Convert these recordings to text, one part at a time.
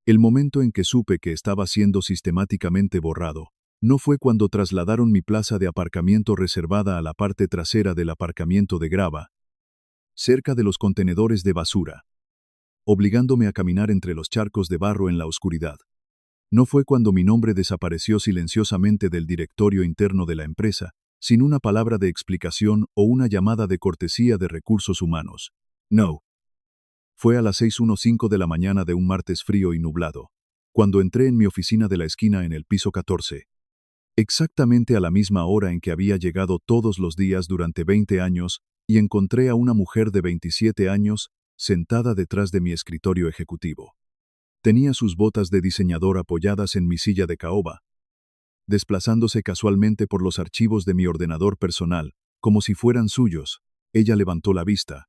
El momento en que supe que estaba siendo sistemáticamente borrado, no fue cuando trasladaron mi plaza de aparcamiento reservada a la parte trasera del aparcamiento de grava, cerca de los contenedores de basura, obligándome a caminar entre los charcos de barro en la oscuridad. No fue cuando mi nombre desapareció silenciosamente del directorio interno de la empresa, sin una palabra de explicación o una llamada de cortesía de recursos humanos. No. Fue a las 6:15 de la mañana de un martes frío y nublado, cuando entré en mi oficina de la esquina en el piso 14. Exactamente a la misma hora en que había llegado todos los días durante 20 años, y encontré a una mujer de 27 años, sentada detrás de mi escritorio ejecutivo. Tenía sus botas de diseñador apoyadas en mi silla de caoba, desplazándose casualmente por los archivos de mi ordenador personal, como si fueran suyos. Ella levantó la vista,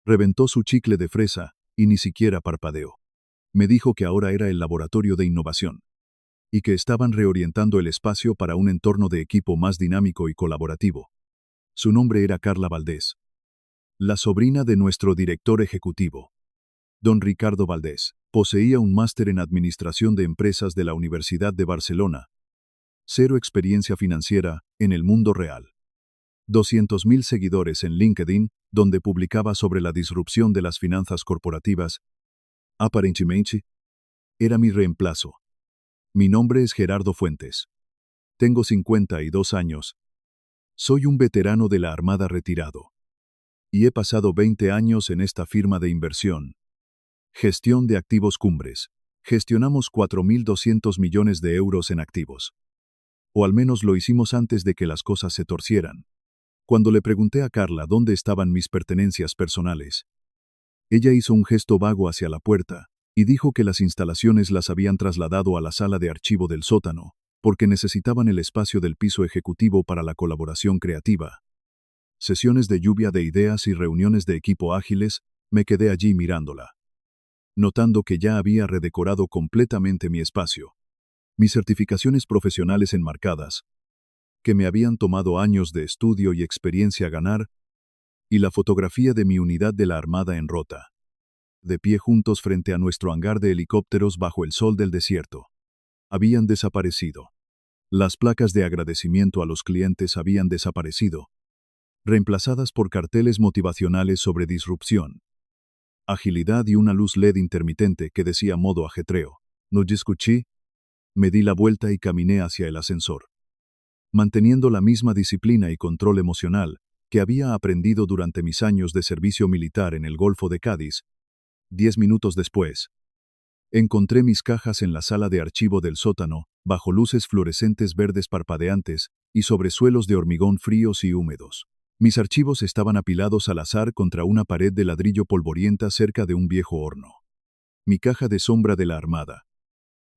reventó su chicle de fresa, y ni siquiera parpadeó. Me dijo que ahora era el laboratorio de innovación, y que estaban reorientando el espacio para un entorno de equipo más dinámico y colaborativo. Su nombre era Carla Valdés, la sobrina de nuestro director ejecutivo. Don Ricardo Valdés poseía un máster en Administración de Empresas de la Universidad de Barcelona. Cero experiencia financiera en el mundo real. 200.000 seguidores en LinkedIn, donde publicaba sobre la disrupción de las finanzas corporativas. Aparentemente, era mi reemplazo. Mi nombre es Gerardo Fuentes. Tengo 52 años. Soy un veterano de la Armada retirado. Y he pasado 20 años en esta firma de inversión. Gestión de activos Cumbres. Gestionamos 4.200 millones de euros en activos. O al menos lo hicimos antes de que las cosas se torcieran. Cuando le pregunté a Carla dónde estaban mis pertenencias personales, ella hizo un gesto vago hacia la puerta y dijo que las instalaciones las habían trasladado a la sala de archivo del sótano, porque necesitaban el espacio del piso ejecutivo para la colaboración creativa. Sesiones de lluvia de ideas y reuniones de equipo ágiles, me quedé allí mirándola, notando que ya había redecorado completamente mi espacio. Mis certificaciones profesionales enmarcadas, que me habían tomado años de estudio y experiencia ganar, y la fotografía de mi unidad de la Armada en Rota, de pie juntos frente a nuestro hangar de helicópteros bajo el sol del desierto, habían desaparecido. Las placas de agradecimiento a los clientes habían desaparecido, reemplazadas por carteles motivacionales sobre disrupción, agilidad y una luz LED intermitente que decía modo ajetreo. No escuché. Me di la vuelta y caminé hacia el ascensor, manteniendo la misma disciplina y control emocional que había aprendido durante mis años de servicio militar en el Golfo de Cádiz. 10 minutos después, encontré mis cajas en la sala de archivo del sótano, bajo luces fluorescentes verdes parpadeantes y sobre suelos de hormigón fríos y húmedos. Mis archivos estaban apilados al azar contra una pared de ladrillo polvorienta cerca de un viejo horno. Mi caja de sombra de la Armada,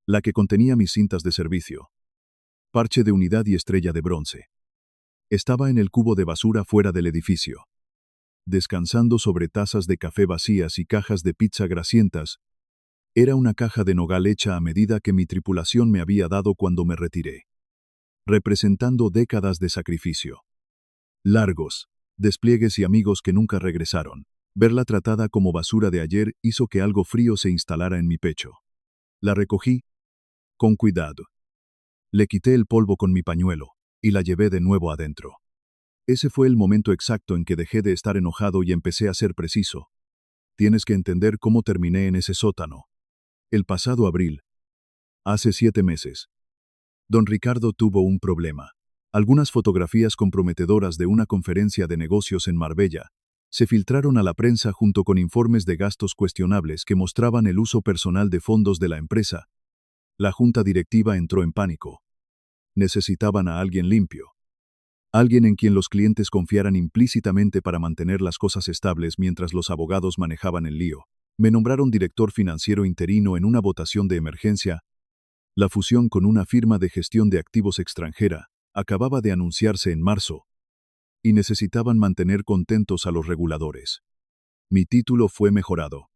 la que contenía mis cintas de servicio, parche de unidad y estrella de bronce, estaba en el cubo de basura fuera del edificio, descansando sobre tazas de café vacías y cajas de pizza grasientas. Era una caja de nogal hecha a medida que mi tripulación me había dado cuando me retiré, representando décadas de sacrificio. Largos despliegues y amigos que nunca regresaron. Verla tratada como basura de ayer hizo que algo frío se instalara en mi pecho. La recogí con cuidado. Le quité el polvo con mi pañuelo y la llevé de nuevo adentro. Ese fue el momento exacto en que dejé de estar enojado y empecé a ser preciso. Tienes que entender cómo terminé en ese sótano. El pasado abril, hace 7 meses, don Ricardo tuvo un problema. Algunas fotografías comprometedoras de una conferencia de negocios en Marbella se filtraron a la prensa junto con informes de gastos cuestionables que mostraban el uso personal de fondos de la empresa. La junta directiva entró en pánico. Necesitaban a alguien limpio. Alguien en quien los clientes confiaran implícitamente para mantener las cosas estables mientras los abogados manejaban el lío. Me nombraron director financiero interino en una votación de emergencia. La fusión con una firma de gestión de activos extranjera acababa de anunciarse en marzo, y necesitaban mantener contentos a los reguladores. Mi título fue mejorado.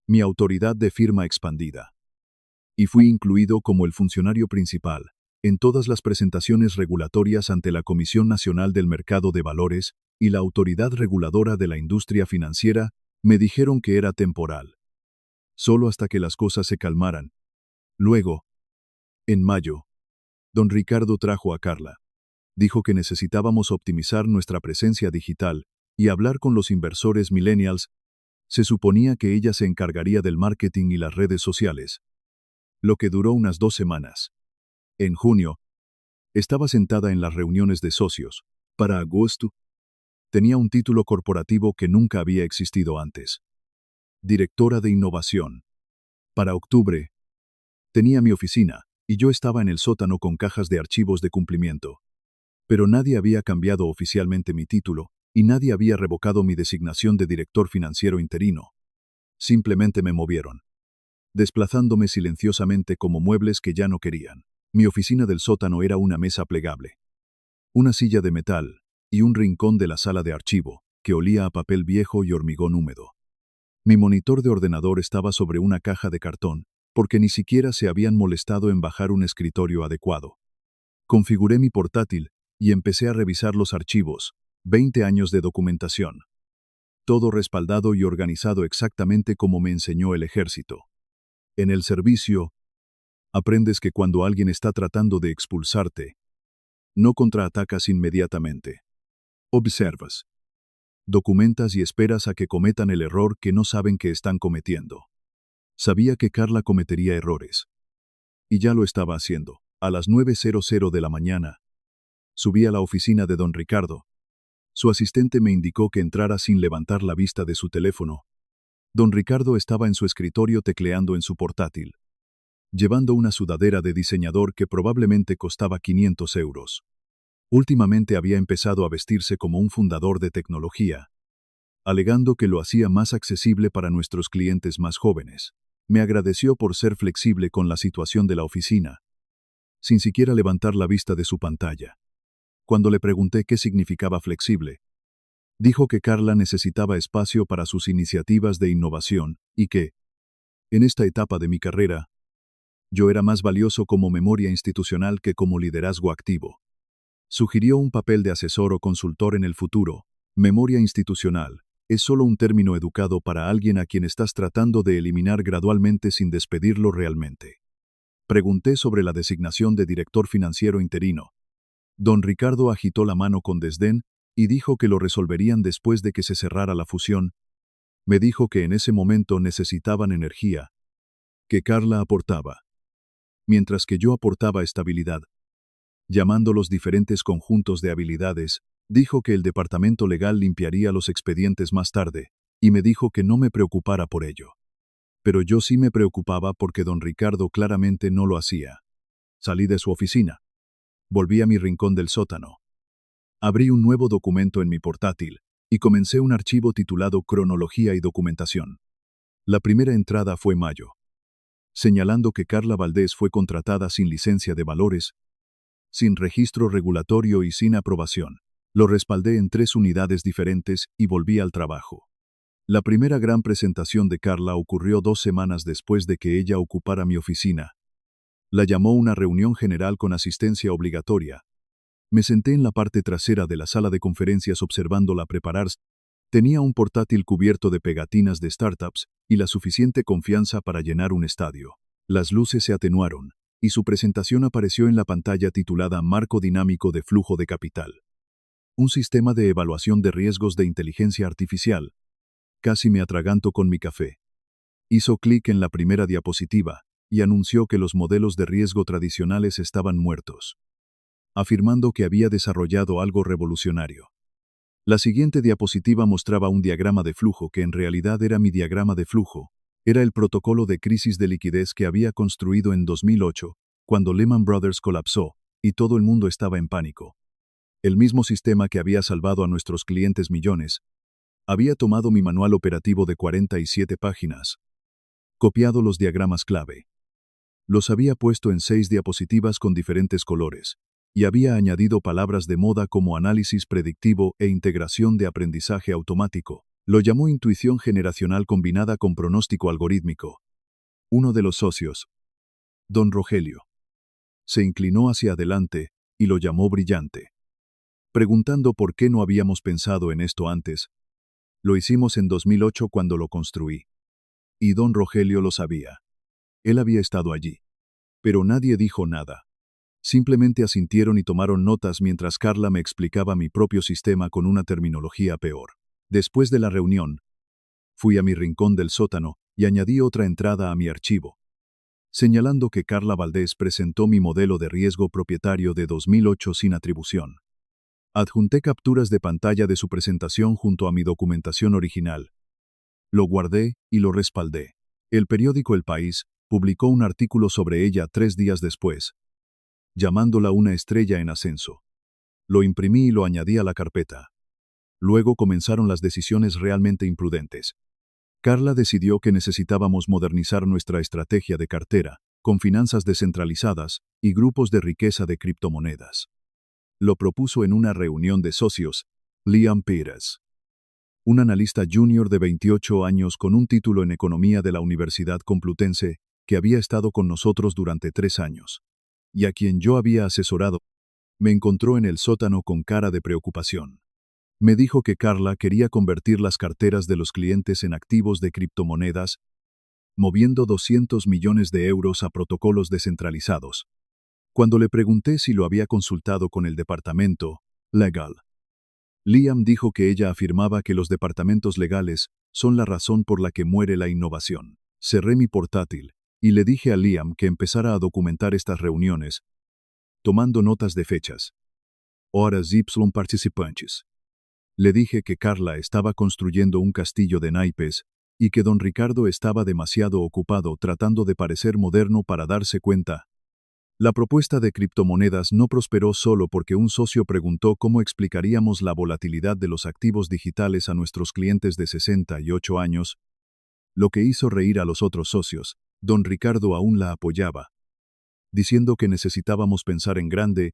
Mi autoridad de firma expandida. Y fui incluido como el funcionario principal en todas las presentaciones regulatorias ante la Comisión Nacional del Mercado de Valores y la Autoridad Reguladora de la Industria Financiera. Me dijeron que era temporal. solo hasta que las cosas se calmaran. Luego, en mayo, don Ricardo trajo a Carla. Dijo que necesitábamos optimizar nuestra presencia digital y hablar con los inversores millennials. Se suponía que ella se encargaría del marketing y las redes sociales, lo que duró unas 2 semanas. En junio, estaba sentada en las reuniones de socios. Para agosto, tenía un título corporativo que nunca había existido antes. Directora de innovación. Para octubre, tenía mi oficina, y yo estaba en el sótano con cajas de archivos de cumplimiento. Pero nadie había cambiado oficialmente mi título, y nadie había revocado mi designación de director financiero interino. Simplemente me movieron, desplazándome silenciosamente como muebles que ya no querían. Mi oficina del sótano era una mesa plegable, una silla de metal y un rincón de la sala de archivo, que olía a papel viejo y hormigón húmedo. Mi monitor de ordenador estaba sobre una caja de cartón, porque ni siquiera se habían molestado en bajar un escritorio adecuado. Configuré mi portátil y empecé a revisar los archivos, 20 años de documentación. Todo respaldado y organizado exactamente como me enseñó el ejército. En el servicio, aprendes que cuando alguien está tratando de expulsarte, no contraatacas inmediatamente. Observas, documentas y esperas a que cometan el error que no saben que están cometiendo. Sabía que Carla cometería errores. Y ya lo estaba haciendo. A las 9:00 de la mañana, subí a la oficina de don Ricardo. Su asistente me indicó que entrara sin levantar la vista de su teléfono. Don Ricardo estaba en su escritorio tecleando en su portátil, llevando una sudadera de diseñador que probablemente costaba 500 euros. Últimamente había empezado a vestirse como un fundador de tecnología, alegando que lo hacía más accesible para nuestros clientes más jóvenes. Me agradeció por ser flexible con la situación de la oficina, sin siquiera levantar la vista de su pantalla. Cuando le pregunté qué significaba flexible, dijo que Carla necesitaba espacio para sus iniciativas de innovación y que, en esta etapa de mi carrera, yo era más valioso como memoria institucional que como liderazgo activo. Sugirió un papel de asesor o consultor en el futuro. Memoria institucional es solo un término educado para alguien a quien estás tratando de eliminar gradualmente sin despedirlo realmente. Pregunté sobre la designación de director financiero interino. Don Ricardo agitó la mano con desdén y dijo que lo resolverían después de que se cerrara la fusión. Me dijo que en ese momento necesitaban energía, que Carla aportaba, mientras que yo aportaba estabilidad. Llamando los diferentes conjuntos de habilidades, dijo que el departamento legal limpiaría los expedientes más tarde, y me dijo que no me preocupara por ello. Pero yo sí me preocupaba porque don Ricardo claramente no lo hacía. Salí de su oficina. Volví a mi rincón del sótano. Abrí un nuevo documento en mi portátil y comencé un archivo titulado Cronología y Documentación. La primera entrada fue mayo, señalando que Carla Valdés fue contratada sin licencia de valores, sin registro regulatorio y sin aprobación. Lo respaldé en 3 unidades diferentes y volví al trabajo. La primera gran presentación de Carla ocurrió 2 semanas después de que ella ocupara mi oficina. La llamó una reunión general con asistencia obligatoria. Me senté en la parte trasera de la sala de conferencias observándola prepararse. Tenía un portátil cubierto de pegatinas de startups y la suficiente confianza para llenar un estadio. Las luces se atenuaron, y su presentación apareció en la pantalla titulada Marco Dinámico de Flujo de Capital. Un sistema de evaluación de riesgos de inteligencia artificial. Casi me atraganto con mi café. Hizo clic en la primera diapositiva y anunció que los modelos de riesgo tradicionales estaban muertos, afirmando que había desarrollado algo revolucionario. La siguiente diapositiva mostraba un diagrama de flujo que en realidad era mi diagrama de flujo. Era el protocolo de crisis de liquidez que había construido en 2008, cuando Lehman Brothers colapsó, y todo el mundo estaba en pánico. El mismo sistema que había salvado a nuestros clientes millones. Había tomado mi manual operativo de 47 páginas, copiado los diagramas clave. Los había puesto en 6 diapositivas con diferentes colores, y había añadido palabras de moda como análisis predictivo e integración de aprendizaje automático. Lo llamó intuición generacional combinada con pronóstico algorítmico. Uno de los socios, don Rogelio, se inclinó hacia adelante y lo llamó brillante, preguntando por qué no habíamos pensado en esto antes. Lo hicimos en 2008 cuando lo construí. Y don Rogelio lo sabía. Él había estado allí. Pero nadie dijo nada. Simplemente asintieron y tomaron notas mientras Carla me explicaba mi propio sistema con una terminología peor. Después de la reunión, fui a mi rincón del sótano y añadí otra entrada a mi archivo, señalando que Carla Valdés presentó mi modelo de riesgo propietario de 2008 sin atribución. Adjunté capturas de pantalla de su presentación junto a mi documentación original. Lo guardé y lo respaldé. El periódico El País publicó un artículo sobre ella 3 días después, llamándola una estrella en ascenso. Lo imprimí y lo añadí a la carpeta. Luego comenzaron las decisiones realmente imprudentes. Carla decidió que necesitábamos modernizar nuestra estrategia de cartera, con finanzas descentralizadas y grupos de riqueza de criptomonedas. Lo propuso en una reunión de socios, Liam Peters, un analista junior de 28 años con un título en economía de la Universidad Complutense, que había estado con nosotros durante 3 años, y a quien yo había asesorado. Me encontró en el sótano con cara de preocupación. Me dijo que Carla quería convertir las carteras de los clientes en activos de criptomonedas, moviendo 200 millones de euros a protocolos descentralizados. Cuando le pregunté si lo había consultado con el departamento legal, Liam dijo que ella afirmaba que los departamentos legales son la razón por la que muere la innovación. Cerré mi portátil y le dije a Liam que empezara a documentar estas reuniones, tomando notas de fechas, horas y participantes. Le dije que Carla estaba construyendo un castillo de naipes y que don Ricardo estaba demasiado ocupado tratando de parecer moderno para darse cuenta. La propuesta de criptomonedas no prosperó solo porque un socio preguntó cómo explicaríamos la volatilidad de los activos digitales a nuestros clientes de 68 años, lo que hizo reír a los otros socios. Don Ricardo aún la apoyaba, diciendo que necesitábamos pensar en grande.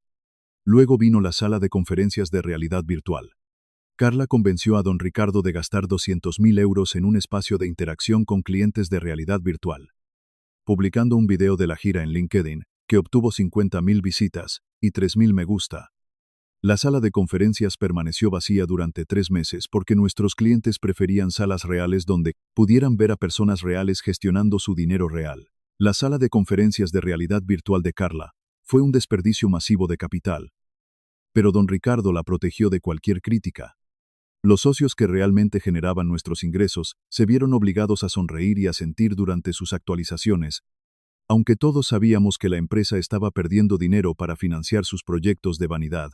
Luego vino la sala de conferencias de realidad virtual. Carla convenció a don Ricardo de gastar 200.000 euros en un espacio de interacción con clientes de realidad virtual, publicando un video de la gira en LinkedIn, que obtuvo 50.000 visitas y 3.000 me gusta. La sala de conferencias permaneció vacía durante 3 meses porque nuestros clientes preferían salas reales donde pudieran ver a personas reales gestionando su dinero real. La sala de conferencias de realidad virtual de Carla fue un desperdicio masivo de capital, pero don Ricardo la protegió de cualquier crítica. Los socios que realmente generaban nuestros ingresos se vieron obligados a sonreír y a sentir durante sus actualizaciones, aunque todos sabíamos que la empresa estaba perdiendo dinero para financiar sus proyectos de vanidad.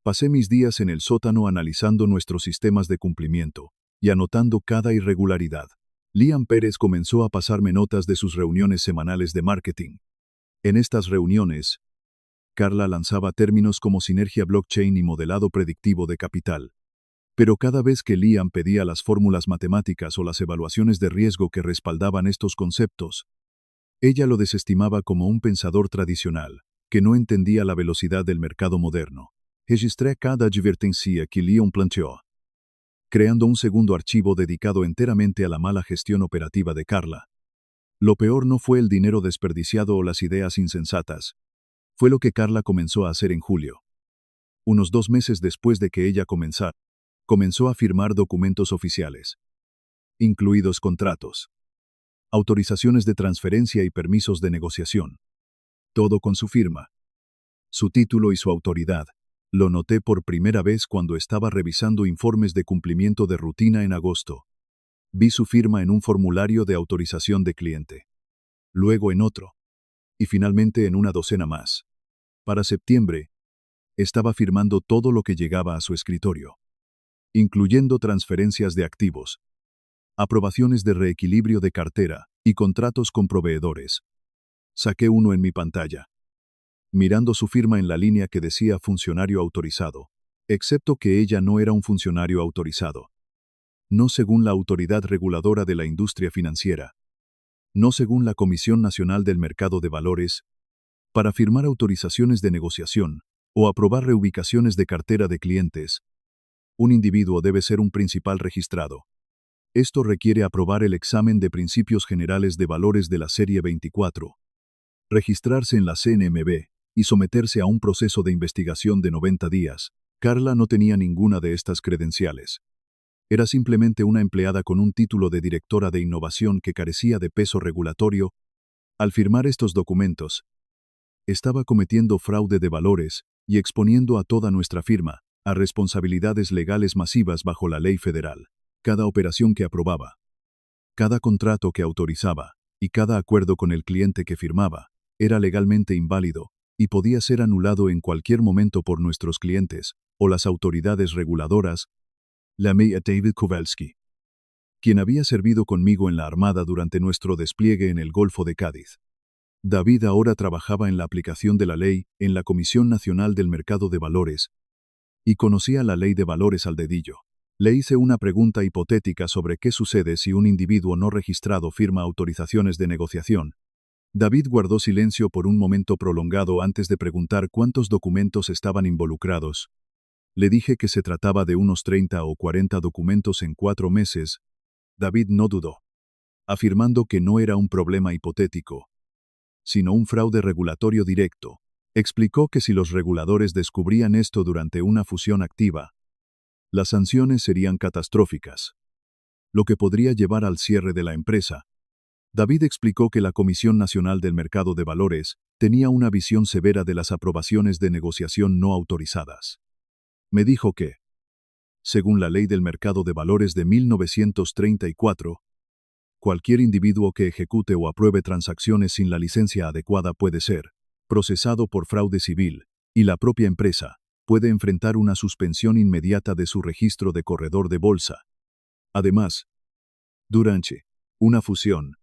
Pasé mis días en el sótano analizando nuestros sistemas de cumplimiento y anotando cada irregularidad. Liam Pérez comenzó a pasarme notas de sus reuniones semanales de marketing. En estas reuniones, Carla lanzaba términos como sinergia blockchain y modelado predictivo de capital. Pero cada vez que Liam pedía las fórmulas matemáticas o las evaluaciones de riesgo que respaldaban estos conceptos, ella lo desestimaba como un pensador tradicional, que no entendía la velocidad del mercado moderno. Registré cada advertencia que Liam planteó, creando un segundo archivo dedicado enteramente a la mala gestión operativa de Carla. Lo peor no fue el dinero desperdiciado o las ideas insensatas. Fue lo que Carla comenzó a hacer en julio. Unos 2 meses después de que ella comenzó a firmar documentos oficiales, incluidos contratos, autorizaciones de transferencia y permisos de negociación. Todo con su firma, su título y su autoridad. Lo noté por primera vez cuando estaba revisando informes de cumplimiento de rutina en agosto. Vi su firma en un formulario de autorización de cliente, luego en otro, y finalmente en una docena más. Para septiembre, estaba firmando todo lo que llegaba a su escritorio, incluyendo transferencias de activos, aprobaciones de reequilibrio de cartera y contratos con proveedores. Saqué uno en mi pantalla, mirando su firma en la línea que decía funcionario autorizado, excepto que ella no era un funcionario autorizado. No según la autoridad reguladora de la industria financiera, no según la Comisión Nacional del Mercado de Valores, para firmar autorizaciones de negociación o aprobar reubicaciones de cartera de clientes, un individuo debe ser un principal registrado. Esto requiere aprobar el examen de principios generales de valores de la serie 24, registrarse en la CNMV y someterse a un proceso de investigación de 90 días. Carla no tenía ninguna de estas credenciales. Era simplemente una empleada con un título de directora de innovación que carecía de peso regulatorio. Al firmar estos documentos, estaba cometiendo fraude de valores y exponiendo a toda nuestra firma a responsabilidades legales masivas bajo la ley federal. Cada operación que aprobaba, cada contrato que autorizaba y cada acuerdo con el cliente que firmaba era legalmente inválido y podía ser anulado en cualquier momento por nuestros clientes o las autoridades reguladoras. Llamé a David Kowalski, quien había servido conmigo en la Armada durante nuestro despliegue en el Golfo de Cádiz. David ahora trabajaba en la aplicación de la ley en la Comisión Nacional del Mercado de Valores y conocía la ley de valores al dedillo. Le hice una pregunta hipotética sobre qué sucede si un individuo no registrado firma autorizaciones de negociación. David guardó silencio por un momento prolongado antes de preguntar cuántos documentos estaban involucrados. Le dije que se trataba de unos 30 o 40 documentos en 4 meses. David no dudó, afirmando que no era un problema hipotético, sino un fraude regulatorio directo. Explicó que si los reguladores descubrían esto durante una fusión activa, las sanciones serían catastróficas, lo que podría llevar al cierre de la empresa. David explicó que la Comisión Nacional del Mercado de Valores tenía una visión severa de las aprobaciones de negociación no autorizadas. Me dijo que, según la Ley del Mercado de Valores de 1934, cualquier individuo que ejecute o apruebe transacciones sin la licencia adecuada puede ser procesado por fraude civil, y la propia empresa puede enfrentar una suspensión inmediata de su registro de corredor de bolsa. Además, durante una fusión,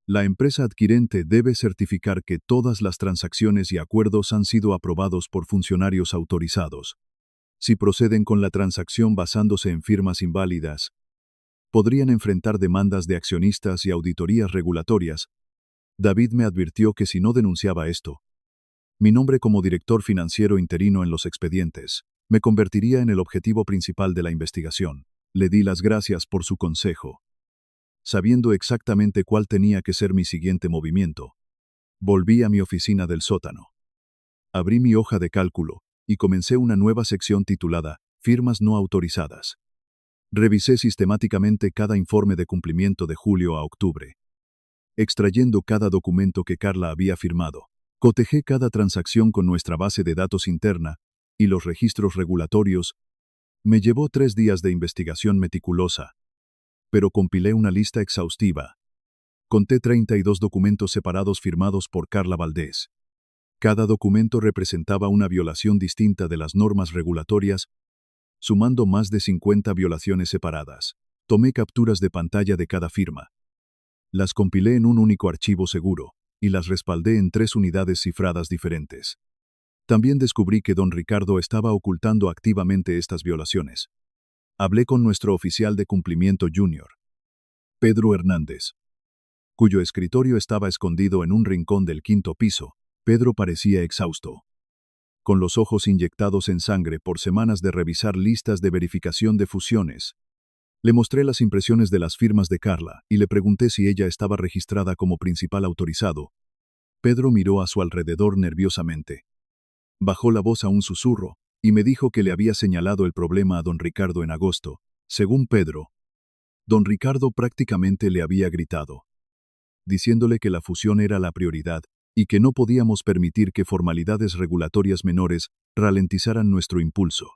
la empresa adquirente debe certificar que todas las transacciones y acuerdos han sido aprobados por funcionarios autorizados. Si proceden con la transacción basándose en firmas inválidas, podrían enfrentar demandas de accionistas y auditorías regulatorias. David me advirtió que si no denunciaba esto, mi nombre como director financiero interino en los expedientes me convertiría en el objetivo principal de la investigación. Le di las gracias por su consejo. Sabiendo exactamente cuál tenía que ser mi siguiente movimiento, volví a mi oficina del sótano. Abrí mi hoja de cálculo y comencé una nueva sección titulada Firmas no autorizadas. Revisé sistemáticamente cada informe de cumplimiento de julio a octubre, extrayendo cada documento que Carla había firmado. Cotejé cada transacción con nuestra base de datos interna y los registros regulatorios. Me llevó 3 días de investigación meticulosa, pero compilé una lista exhaustiva. Conté 32 documentos separados firmados por Carla Valdés. Cada documento representaba una violación distinta de las normas regulatorias, sumando más de 50 violaciones separadas. Tomé capturas de pantalla de cada firma. Las compilé en un único archivo seguro y las respaldé en 3 unidades cifradas diferentes. También descubrí que don Ricardo estaba ocultando activamente estas violaciones. Hablé con nuestro oficial de cumplimiento junior, Pedro Hernández, cuyo escritorio estaba escondido en un rincón del 5º piso. Pedro parecía exhausto, con los ojos inyectados en sangre por semanas de revisar listas de verificación de fusiones. Le mostré las impresiones de las firmas de Carla y le pregunté si ella estaba registrada como principal autorizado. Pedro miró a su alrededor nerviosamente. Bajó la voz a un susurro y me dijo que le había señalado el problema a don Ricardo en agosto. Según Pedro, don Ricardo prácticamente le había gritado, diciéndole que la fusión era la prioridad y que no podíamos permitir que formalidades regulatorias menores ralentizaran nuestro impulso.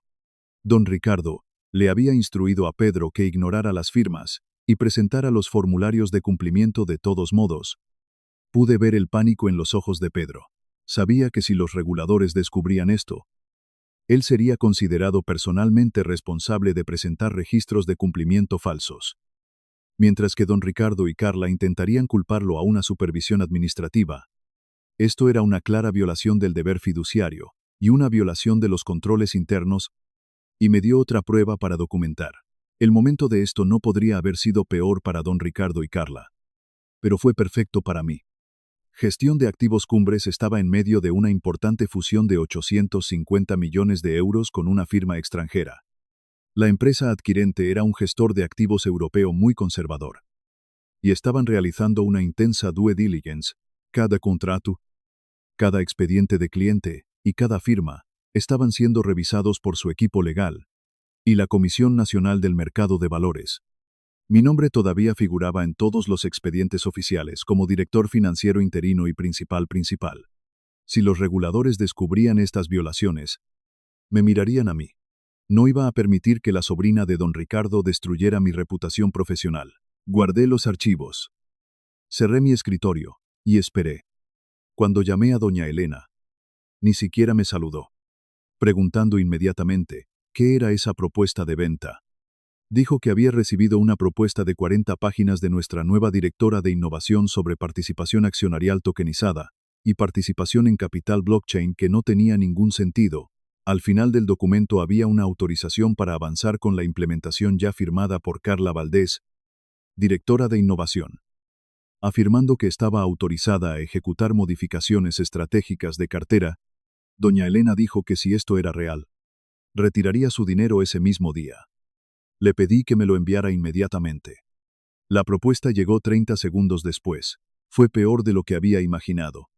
Don Ricardo le había instruido a Pedro que ignorara las firmas y presentara los formularios de cumplimiento de todos modos. Pude ver el pánico en los ojos de Pedro. Sabía que si los reguladores descubrían esto, él sería considerado personalmente responsable de presentar registros de cumplimiento falsos. Mientras que don Ricardo y Carla intentarían culparlo a una supervisión administrativa, esto era una clara violación del deber fiduciario y una violación de los controles internos, y me dio otra prueba para documentar. El momento de esto no podría haber sido peor para don Ricardo y Carla, pero fue perfecto para mí. Gestión de Activos Cumbres estaba en medio de una importante fusión de 850 millones de euros con una firma extranjera. La empresa adquirente era un gestor de activos europeo muy conservador, y estaban realizando una intensa due diligence. Cada contrato, cada expediente de cliente y cada firma estaban siendo revisados por su equipo legal, y la Comisión Nacional del Mercado de Valores. Mi nombre todavía figuraba en todos los expedientes oficiales como director financiero interino y principal. Si los reguladores descubrían estas violaciones, me mirarían a mí. No iba a permitir que la sobrina de don Ricardo destruyera mi reputación profesional. Guardé los archivos. Cerré mi escritorio y esperé. Cuando llamé a doña Elena, ni siquiera me saludó, preguntando inmediatamente qué era esa propuesta de venta. Dijo que había recibido una propuesta de 40 páginas de nuestra nueva directora de innovación sobre participación accionarial tokenizada y participación en capital blockchain que no tenía ningún sentido. Al final del documento había una autorización para avanzar con la implementación ya firmada por Carla Valdés, directora de innovación, afirmando que estaba autorizada a ejecutar modificaciones estratégicas de cartera. Doña Elena dijo que si esto era real, retiraría su dinero ese mismo día. Le pedí que me lo enviara inmediatamente. La propuesta llegó 30 segundos después. Fue peor de lo que había imaginado.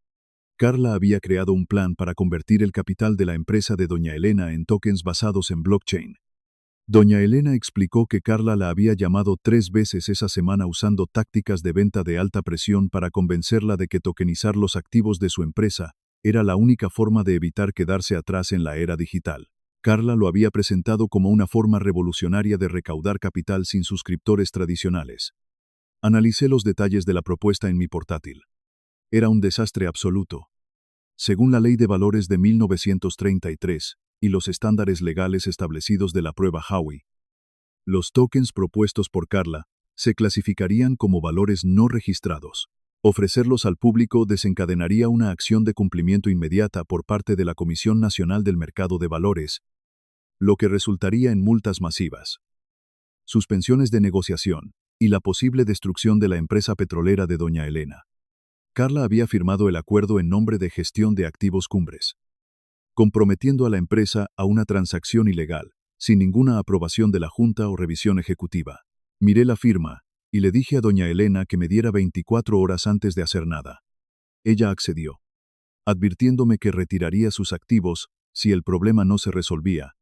Carla había creado un plan para convertir el capital de la empresa de doña Elena en tokens basados en blockchain. Doña Elena explicó que Carla la había llamado 3 veces esa semana usando tácticas de venta de alta presión para convencerla de que tokenizar los activos de su empresa era la única forma de evitar quedarse atrás en la era digital. Carla lo había presentado como una forma revolucionaria de recaudar capital sin suscriptores tradicionales. Analicé los detalles de la propuesta en mi portátil. Era un desastre absoluto. Según la Ley de Valores de 1933 y los estándares legales establecidos de la prueba Howey, los tokens propuestos por Carla se clasificarían como valores no registrados. Ofrecerlos al público desencadenaría una acción de cumplimiento inmediata por parte de la Comisión Nacional del Mercado de Valores, lo que resultaría en multas masivas, suspensiones de negociación y la posible destrucción de la empresa petrolera de doña Elena. Carla había firmado el acuerdo en nombre de Gestión de Activos Cumbres, comprometiendo a la empresa a una transacción ilegal, sin ninguna aprobación de la Junta o revisión ejecutiva. Miré la firma y le dije a doña Elena que me diera 24 horas antes de hacer nada. Ella accedió, advirtiéndome que retiraría sus activos si el problema no se resolvía.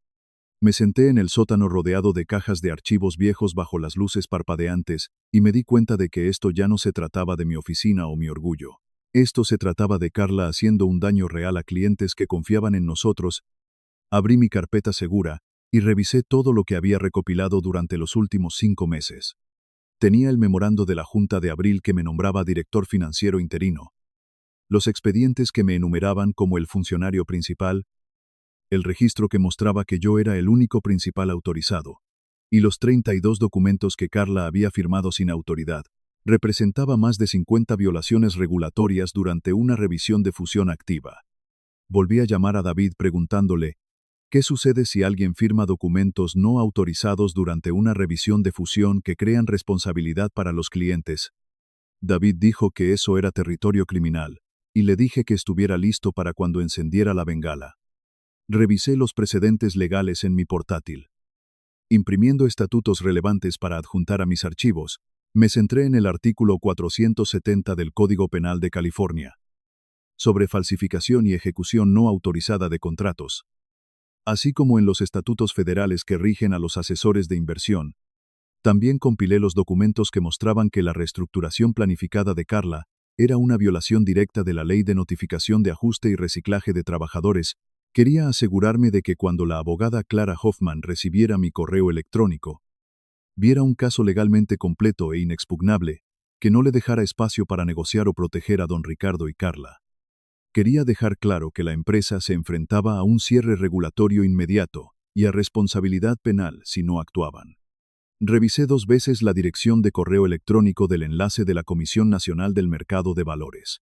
Me senté en el sótano rodeado de cajas de archivos viejos bajo las luces parpadeantes y me di cuenta de que esto ya no se trataba de mi oficina o mi orgullo. Esto se trataba de Carla haciendo un daño real a clientes que confiaban en nosotros. Abrí mi carpeta segura y revisé todo lo que había recopilado durante los últimos 5 meses. Tenía el memorando de la Junta de abril que me nombraba director financiero interino, los expedientes que me enumeraban como el funcionario principal, el registro que mostraba que yo era el único principal autorizado, y los 32 documentos que Carla había firmado sin autoridad. Representaba más de 50 violaciones regulatorias durante una revisión de fusión activa. Volví a llamar a David preguntándole, ¿qué sucede si alguien firma documentos no autorizados durante una revisión de fusión que crean responsabilidad para los clientes? David dijo que eso era territorio criminal, y le dije que estuviera listo para cuando encendiera la bengala. Revisé los precedentes legales en mi portátil. Imprimiendo estatutos relevantes para adjuntar a mis archivos, me centré en el artículo 470 del Código Penal de California, sobre falsificación y ejecución no autorizada de contratos, así como en los estatutos federales que rigen a los asesores de inversión. También compilé los documentos que mostraban que la reestructuración planificada de Carla era una violación directa de la Ley de Notificación de Ajuste y Reciclaje de Trabajadores. Quería asegurarme de que cuando la abogada Clara Hoffman recibiera mi correo electrónico, viera un caso legalmente completo e inexpugnable, que no le dejara espacio para negociar o proteger a don Ricardo y Carla. Quería dejar claro que la empresa se enfrentaba a un cierre regulatorio inmediato y a responsabilidad penal si no actuaban. Revisé 2 veces la dirección de correo electrónico del enlace de la Comisión Nacional del Mercado de Valores,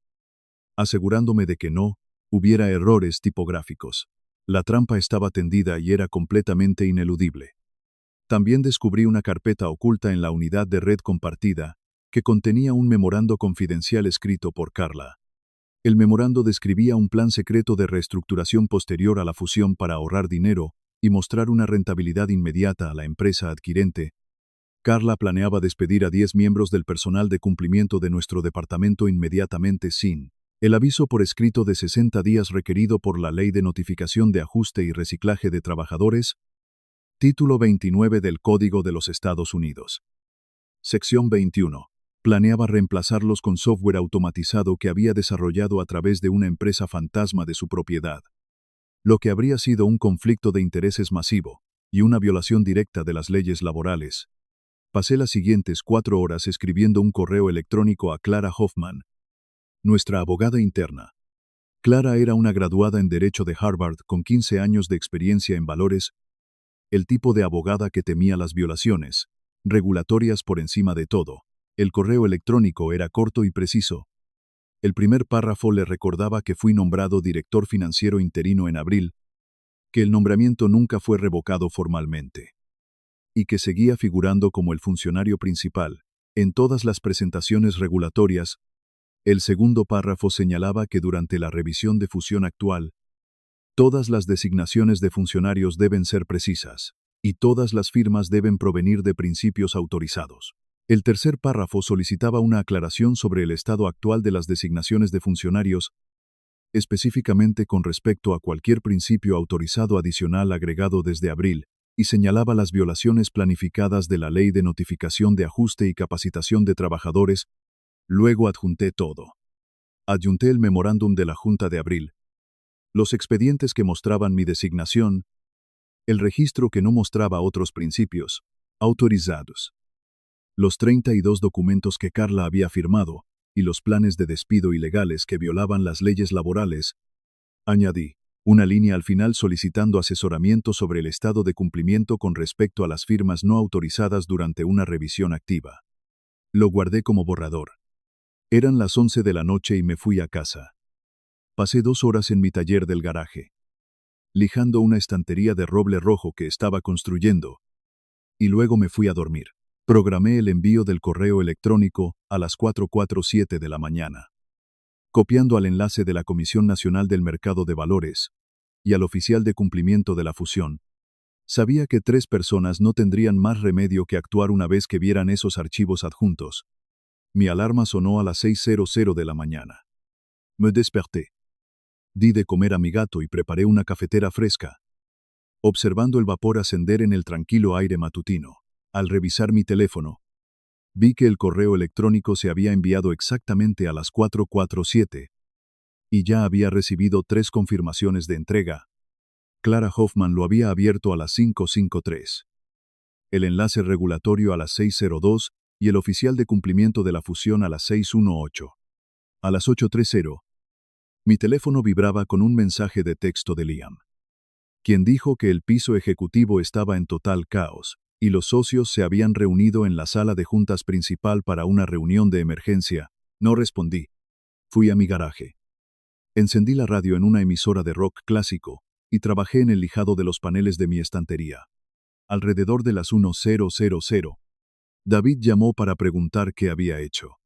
asegurándome de que no hubiera errores tipográficos. La trampa estaba tendida y era completamente ineludible. También descubrí una carpeta oculta en la unidad de red compartida que contenía un memorando confidencial escrito por Carla. El memorando describía un plan secreto de reestructuración posterior a la fusión para ahorrar dinero y mostrar una rentabilidad inmediata a la empresa adquirente. Carla planeaba despedir a 10 miembros del personal de cumplimiento de nuestro departamento inmediatamente sin el aviso por escrito de 60 días requerido por la Ley de Notificación de Ajuste y Reciclaje de Trabajadores. Título 29 del Código de los Estados Unidos. Sección 21. Planeaba reemplazarlos con software automatizado que había desarrollado a través de una empresa fantasma de su propiedad. Lo que habría sido un conflicto de intereses masivo y una violación directa de las leyes laborales. Pasé las siguientes 4 horas escribiendo un correo electrónico a Clara Hoffman, nuestra abogada interna. Clara era una graduada en Derecho de Harvard con 15 años de experiencia en valores, el tipo de abogada que temía las violaciones, regulatorias por encima de todo. El correo electrónico era corto y preciso. El primer párrafo le recordaba que fui nombrado director financiero interino en abril, que el nombramiento nunca fue revocado formalmente, y que seguía figurando como el funcionario principal en todas las presentaciones regulatorias. El segundo párrafo señalaba que durante la revisión de fusión actual, todas las designaciones de funcionarios deben ser precisas, y todas las firmas deben provenir de principios autorizados. El tercer párrafo solicitaba una aclaración sobre el estado actual de las designaciones de funcionarios, específicamente con respecto a cualquier principio autorizado adicional agregado desde abril, y señalaba las violaciones planificadas de la Ley de Notificación de Ajuste y Capacitación de Trabajadores. Luego adjunté todo. Adjunté el memorándum de la Junta de abril, los expedientes que mostraban mi designación, el registro que no mostraba otros principios autorizados, los 32 documentos que Carla había firmado y los planes de despido ilegales que violaban las leyes laborales. Añadí una línea al final solicitando asesoramiento sobre el estado de cumplimiento con respecto a las firmas no autorizadas durante una revisión activa. Lo guardé como borrador. Eran las 11 de la noche y me fui a casa. Pasé 2 horas en mi taller del garaje, lijando una estantería de roble rojo que estaba construyendo, y luego me fui a dormir. Programé el envío del correo electrónico a las 4:47 de la mañana, copiando al enlace de la Comisión Nacional del Mercado de Valores y al oficial de cumplimiento de la fusión. Sabía que 3 personas no tendrían más remedio que actuar una vez que vieran esos archivos adjuntos. Mi alarma sonó a las 6:00 de la mañana. Me desperté. Di de comer a mi gato y preparé una cafetera fresca, observando el vapor ascender en el tranquilo aire matutino. Al revisar mi teléfono, vi que el correo electrónico se había enviado exactamente a las 4:47 y ya había recibido 3 confirmaciones de entrega. Clara Hoffman lo había abierto a las 5:53, el enlace regulatorio a las 6:02 y el oficial de cumplimiento de la fusión a las 6:18. A las 8:30, mi teléfono vibraba con un mensaje de texto de Liam, quien dijo que el piso ejecutivo estaba en total caos y los socios se habían reunido en la sala de juntas principal para una reunión de emergencia. No respondí. Fui a mi garaje. Encendí la radio en una emisora de rock clásico y trabajé en el lijado de los paneles de mi estantería. Alrededor de las 1:00, David llamó para preguntar qué había hecho,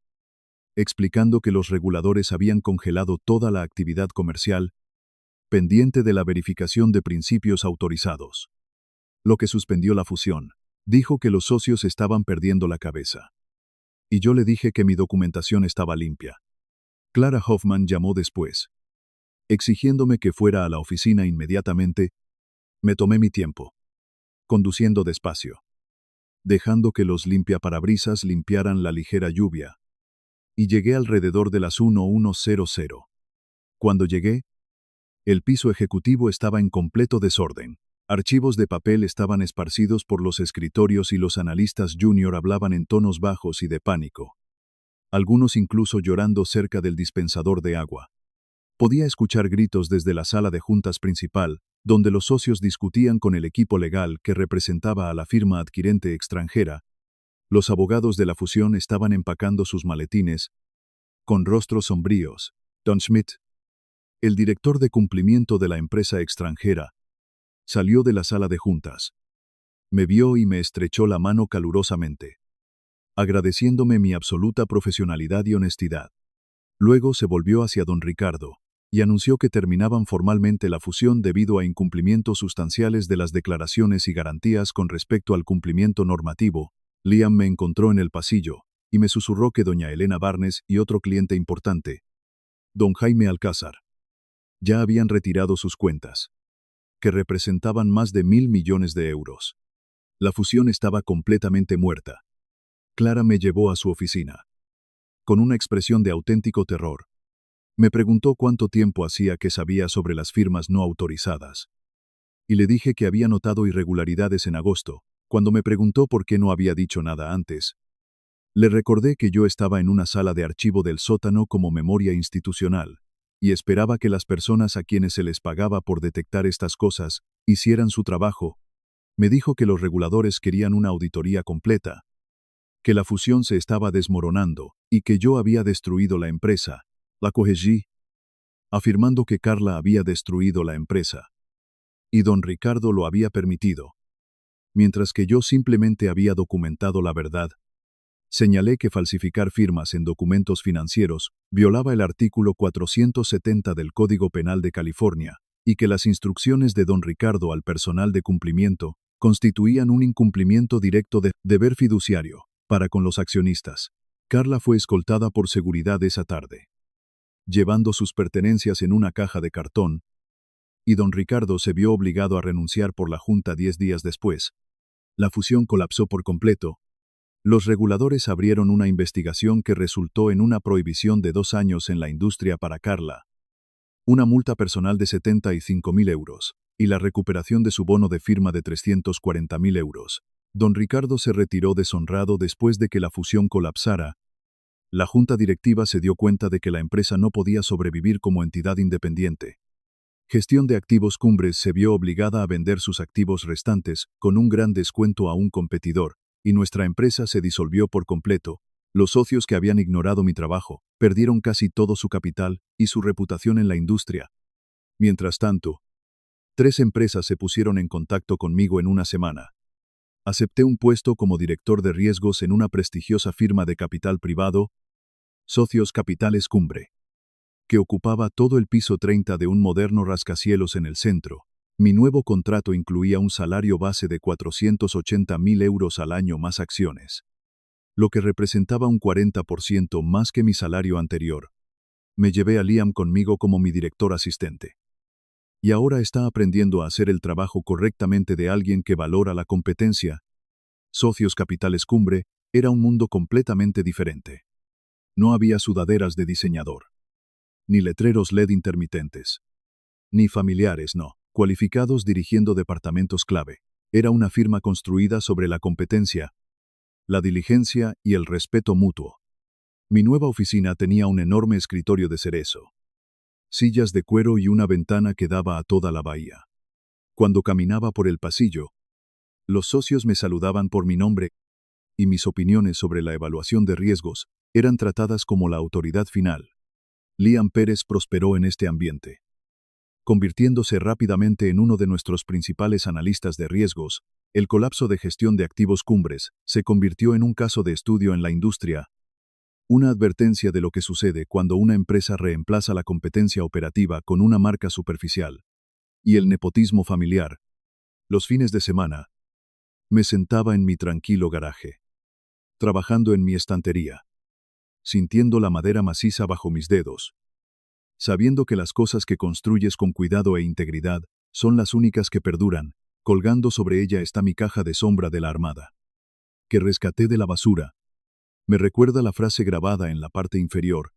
explicando que los reguladores habían congelado toda la actividad comercial, pendiente de la verificación de principios autorizados, lo que suspendió la fusión. Dijo que los socios estaban perdiendo la cabeza. Y yo le dije que mi documentación estaba limpia. Clara Hoffman llamó después, exigiéndome que fuera a la oficina inmediatamente. Me tomé mi tiempo, conduciendo despacio, dejando que los limpiaparabrisas limpiaran la ligera lluvia, y llegué alrededor de las 1:00. Cuando llegué, el piso ejecutivo estaba en completo desorden. Archivos de papel estaban esparcidos por los escritorios y los analistas junior hablaban en tonos bajos y de pánico, algunos incluso llorando cerca del dispensador de agua. Podía escuchar gritos desde la sala de juntas principal, donde los socios discutían con el equipo legal que representaba a la firma adquirente extranjera. Los abogados de la fusión estaban empacando sus maletines, con rostros sombríos. Don Schmidt, el director de cumplimiento de la empresa extranjera, salió de la sala de juntas. Me vio y me estrechó la mano calurosamente, agradeciéndome mi absoluta profesionalidad y honestidad. Luego se volvió hacia don Ricardo y anunció que terminaban formalmente la fusión debido a incumplimientos sustanciales de las declaraciones y garantías con respecto al cumplimiento normativo. Liam me encontró en el pasillo y me susurró que doña Elena Barnes y otro cliente importante, don Jaime Alcázar, ya habían retirado sus cuentas. que representaban más de 1.000 millones de euros. La fusión estaba completamente muerta. Clara me llevó a su oficina. Con una expresión de auténtico terror, me preguntó cuánto tiempo hacía que sabía sobre las firmas no autorizadas. Y le dije que había notado irregularidades en agosto. Cuando me preguntó por qué no había dicho nada antes, le recordé que yo estaba en una sala de archivo del sótano como memoria institucional, y esperaba que las personas a quienes se les pagaba por detectar estas cosas hicieran su trabajo. Me dijo que los reguladores querían una auditoría completa, que la fusión se estaba desmoronando y que yo había destruido la empresa. La corregí, afirmando que Carla había destruido la empresa y don Ricardo lo había permitido, mientras que yo simplemente había documentado la verdad. Señalé que falsificar firmas en documentos financieros violaba el artículo 470 del Código Penal de California y que las instrucciones de don Ricardo al personal de cumplimiento constituían un incumplimiento directo de deber fiduciario para con los accionistas. Carla fue escoltada por seguridad esa tarde, llevando sus pertenencias en una caja de cartón, y don Ricardo se vio obligado a renunciar por la Junta 10 días después. La fusión colapsó por completo. Los reguladores abrieron una investigación que resultó en una prohibición de 2 años en la industria para Carla, una multa personal de 75.000 euros, y la recuperación de su bono de firma de 340.000 euros. Don Ricardo se retiró deshonrado después de que la fusión colapsara. La junta directiva se dio cuenta de que la empresa no podía sobrevivir como entidad independiente. Gestión de Activos Cumbres se vio obligada a vender sus activos restantes con un gran descuento a un competidor, y nuestra empresa se disolvió por completo. Los socios que habían ignorado mi trabajo perdieron casi todo su capital y su reputación en la industria. Mientras tanto, 3 empresas se pusieron en contacto conmigo en una semana. Acepté un puesto como director de riesgos en una prestigiosa firma de capital privado, Socios Capitales Cumbre, que ocupaba todo el piso 30 de un moderno rascacielos en el centro. Mi nuevo contrato incluía un salario base de 480.000 euros al año más acciones, lo que representaba un 40% más que mi salario anterior. Me llevé a Liam conmigo como mi director asistente. Y ahora está aprendiendo a hacer el trabajo correctamente de alguien que valora la competencia. Socios Capitales Cumbre era un mundo completamente diferente. No había sudaderas de diseñador, ni letreros LED intermitentes, ni familiares no cualificados dirigiendo departamentos clave. Era una firma construida sobre la competencia, la diligencia y el respeto mutuo. Mi nueva oficina tenía un enorme escritorio de cerezo, sillas de cuero y una ventana que daba a toda la bahía. Cuando caminaba por el pasillo, los socios me saludaban por mi nombre, y mis opiniones sobre la evaluación de riesgos eran tratadas como la autoridad final. Liam Pérez prosperó en este ambiente, convirtiéndose rápidamente en uno de nuestros principales analistas de riesgos. El colapso de Gestión de Activos Cumbres se convirtió en un caso de estudio en la industria, una advertencia de lo que sucede cuando una empresa reemplaza la competencia operativa con una marca superficial y el nepotismo familiar. Los fines de semana, me sentaba en mi tranquilo garaje, trabajando en mi estantería, sintiendo la madera maciza bajo mis dedos, sabiendo que las cosas que construyes con cuidado e integridad son las únicas que perduran. Colgando sobre ella está mi caja de sombra de la Armada, que rescaté de la basura. Me recuerda la frase grabada en la parte inferior,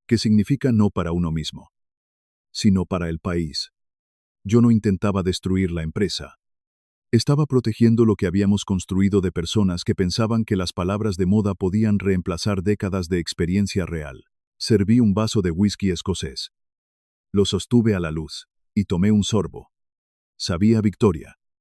que significa no para uno mismo, sino para el país. Yo no intentaba destruir la empresa. Estaba protegiendo lo que habíamos construido de personas que pensaban que las palabras de moda podían reemplazar décadas de experiencia real. Serví un vaso de whisky escocés. Lo sostuve a la luz y tomé un sorbo. Sabía a victoria.